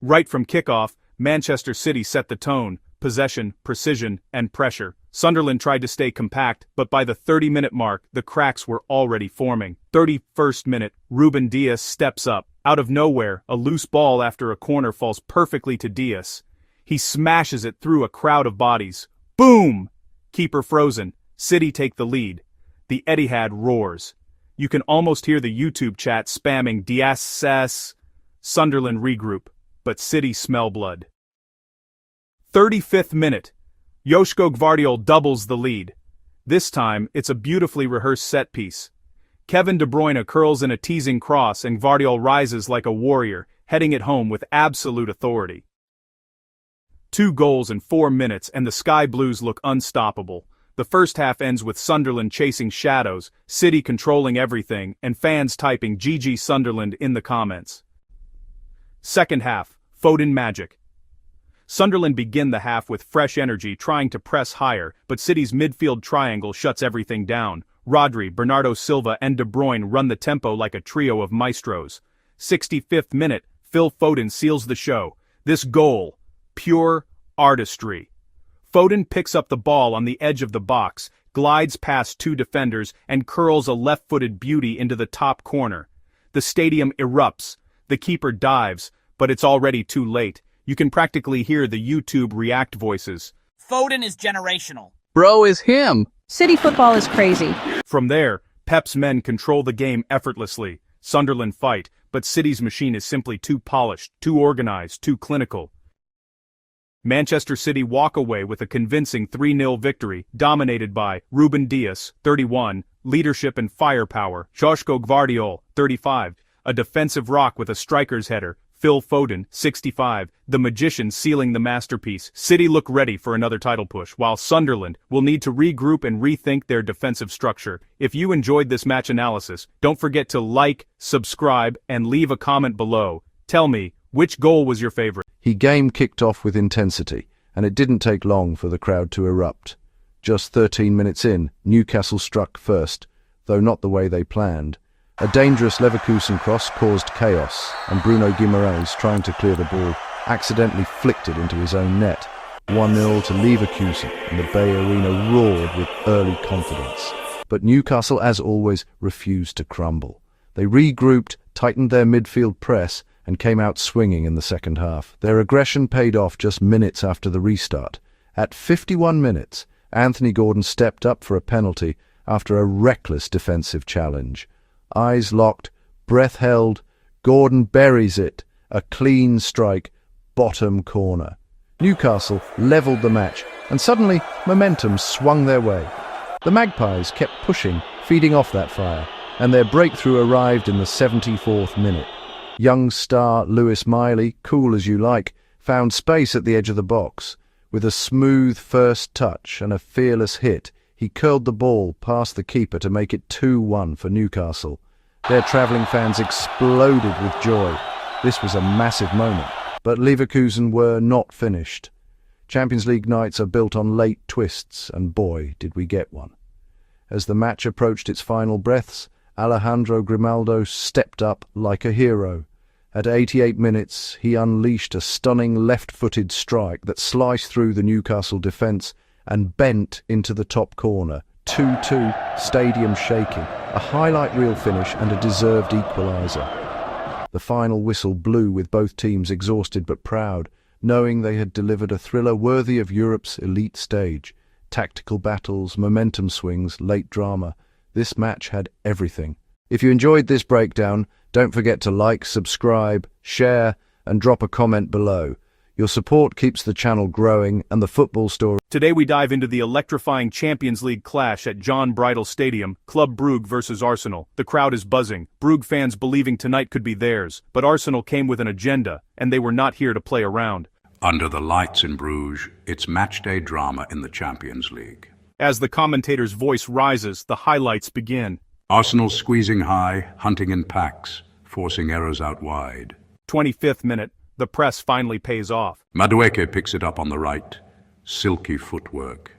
Right from kickoff, Manchester City set the tone: possession, precision, and pressure. Sunderland tried to stay compact, but by the 30-minute mark, the cracks were already forming. 31st minute, Ruben Dias steps up. Out of nowhere, a loose ball after a corner falls perfectly to Dias. He smashes it through a crowd of bodies. Boom! Keeper frozen. City take the lead. The Etihad roars. You can almost hear the YouTube chat spamming Dias says. Sunderland regroup, but City smell blood. 35th minute. Joško Gvardiol doubles the lead. This time, it's a beautifully rehearsed set piece. Kevin De Bruyne curls in a teasing cross and Gvardiol rises like a warrior, heading it home with absolute authority. 2 goals in 4 minutes and the Sky Blues look unstoppable. The first half ends with Sunderland chasing shadows, City controlling everything, and fans typing GG Sunderland in the comments. Second half, Foden magic. Sunderland begin the half with fresh energy trying to press higher, but City's midfield triangle shuts everything down. Rodri, Bernardo Silva and De Bruyne run the tempo like a trio of maestros. 65th minute, Phil Foden seals the show. This goal, pure artistry. Foden picks up the ball on the edge of the box, glides past 2 defenders and curls a left-footed beauty into the top corner. The stadium erupts. The keeper dives, but it's already too late. You can practically hear the YouTube react voices. Foden is generational. Bro is him. City football is crazy. From there, Pep's men control the game effortlessly. Sunderland fight, but City's machine is simply too polished, too organized, too clinical. Manchester City walk away with a convincing 3-0 victory, dominated by Ruben Dias, 31, leadership and firepower, Joško Gvardiol, 35, a defensive rock with a striker's header, Phil Foden, 65, the magician sealing the masterpiece. City look ready for another title push, while Sunderland will need to regroup and rethink their defensive structure. If you enjoyed this match analysis, don't forget to like, subscribe, and leave a comment below. Tell me, which goal was your favorite? Game kicked off with intensity, and it didn't take long for the crowd to erupt. Just 13 minutes in, Newcastle struck first, though not the way they planned. A dangerous Leverkusen cross caused chaos, and Bruno Guimaraes, trying to clear the ball, accidentally flicked it into his own net. 1-0 to Leverkusen, and the Bay Arena roared with early confidence. But Newcastle, as always, refused to crumble. They regrouped, tightened their midfield press, and came out swinging in the second half. Their aggression paid off just minutes after the restart. At 51 minutes, Anthony Gordon stepped up for a penalty after a reckless defensive challenge. Eyes locked, breath held, Gordon buries it, a clean strike, bottom corner. Newcastle levelled the match, and suddenly momentum swung their way. The Magpies kept pushing, feeding off that fire, and their breakthrough arrived in the 74th minute. Young star Lewis Miley, cool as you like, found space at the edge of the box. With a smooth first touch and a fearless hit, he curled the ball past the keeper to make it 2-1 for Newcastle. Their travelling fans exploded with joy. This was a massive moment, but Leverkusen were not finished. Champions League nights are built on late twists, and boy, did we get one. As the match approached its final breaths, Alejandro Grimaldo stepped up like a hero. At 88 minutes, he unleashed a stunning left-footed strike that sliced through the Newcastle defence and bent into the top corner. 2-2, stadium shaking, a highlight reel finish and a deserved equaliser. The final whistle blew with both teams exhausted but proud, knowing they had delivered a thriller worthy of Europe's elite stage. Tactical battles, momentum swings, late drama. This match had everything. If you enjoyed this breakdown, don't forget to like, subscribe, share, and drop a comment below. Your support keeps the channel growing and the football story. Today we dive into the electrifying Champions League clash at John Bridle Stadium, Club Brugge versus Arsenal. The crowd is buzzing, Brugge fans believing tonight could be theirs, but Arsenal came with an agenda, and they were not here to play around. Under the lights in Bruges, it's matchday drama in the Champions League. As the commentator's voice rises, the highlights begin. Arsenal squeezing high, hunting in packs, forcing errors out wide. 25th minute, the press finally pays off. Madueke picks it up on the right. Silky footwork.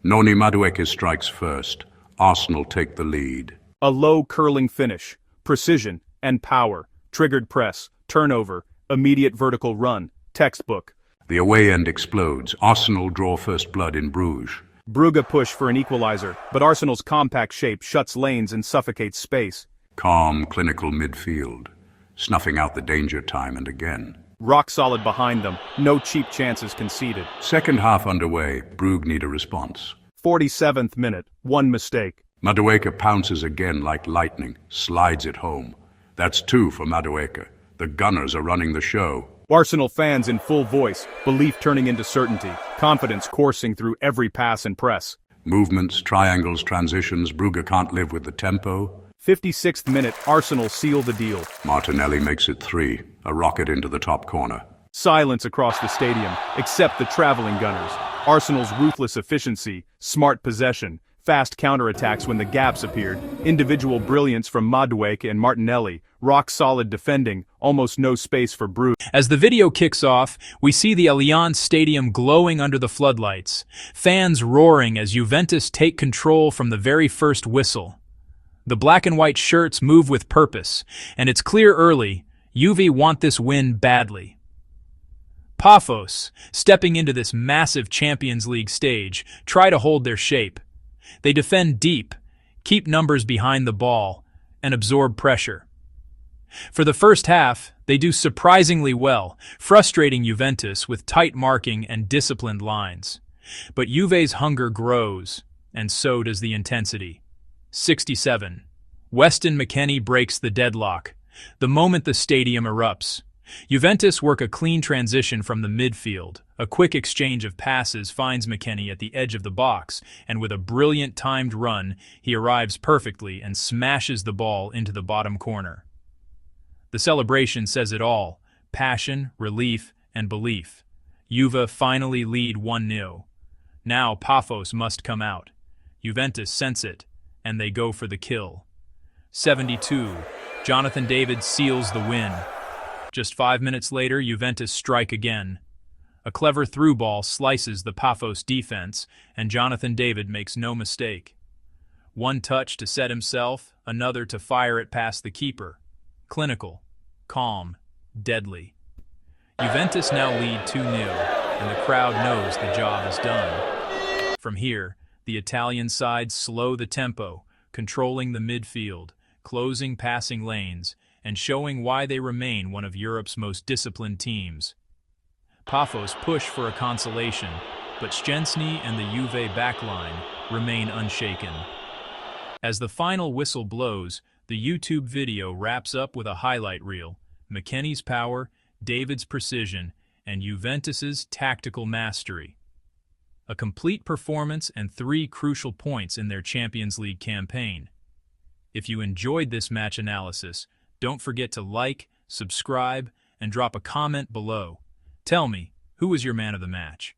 Noni Madueke strikes first. Arsenal take the lead. A low curling finish, precision and power, triggered press, turnover, Immediate vertical run. Textbook. The away end explodes. Arsenal draw first blood in Bruges. Brugge push for an equalizer, but Arsenal's compact shape shuts lanes and suffocates space. Calm, clinical midfield, snuffing out the danger time and again. Rock solid behind them, no cheap chances conceded. Second half underway, Brugge need a response. 47th minute, one mistake. Madueke pounces again like lightning, slides it home. That's 2 for Madueke. The Gunners are running the show. Arsenal fans in full voice, belief turning into certainty, confidence coursing through every pass and press. Movements, triangles, transitions, Brugge can't live with the tempo. 56th minute, Arsenal seal the deal. Martinelli makes it 3, a rocket into the top corner. Silence across the stadium, except the traveling Gunners. Arsenal's ruthless efficiency, smart possession, fast counterattacks when the gaps appeared, individual brilliance from Madueke and Martinelli, rock-solid defending, almost no space for Brugge. As the video kicks off, we see the Allianz Stadium glowing under the floodlights, fans roaring as Juventus take control from the very first whistle. The black and white shirts move with purpose, and it's clear early, Juve want this win badly. Pafos, stepping into this massive Champions League stage, try to hold their shape. They defend deep, keep numbers behind the ball, and absorb pressure. For the first half, they do surprisingly well, frustrating Juventus with tight marking and disciplined lines. But Juve's hunger grows, and so does the intensity. 67. Weston McKennie breaks the deadlock. The moment the stadium erupts, Juventus work a clean transition from the midfield. A quick exchange of passes finds McKennie at the edge of the box, and with a brilliant timed run, he arrives perfectly and smashes the ball into the bottom corner. The celebration says it all: passion, relief, and belief. Juve finally lead 1-0. Now Pafos must come out. Juventus sense it, and they go for the kill. 72. Jonathan David seals the win. Just 5 minutes later, Juventus strike again. A clever through ball slices the Pafos defense, and Jonathan David makes no mistake. One touch to set himself, another to fire it past the keeper. Clinical, calm, deadly. Juventus now lead 2-0, and the crowd knows the job is done. From here, the Italian side slow the tempo, controlling the midfield, closing passing lanes, and showing why they remain one of Europe's most disciplined teams. Pafos push for a consolation, but Szczęsny and the Juve backline remain unshaken. As the final whistle blows, the YouTube video wraps up with a highlight reel: McKennie's power, David's precision, and Juventus's tactical mastery. A complete performance and 3 crucial points in their Champions League campaign. If you enjoyed this match analysis, don't forget to like, subscribe, and drop a comment below. Tell me, who was your man of the match?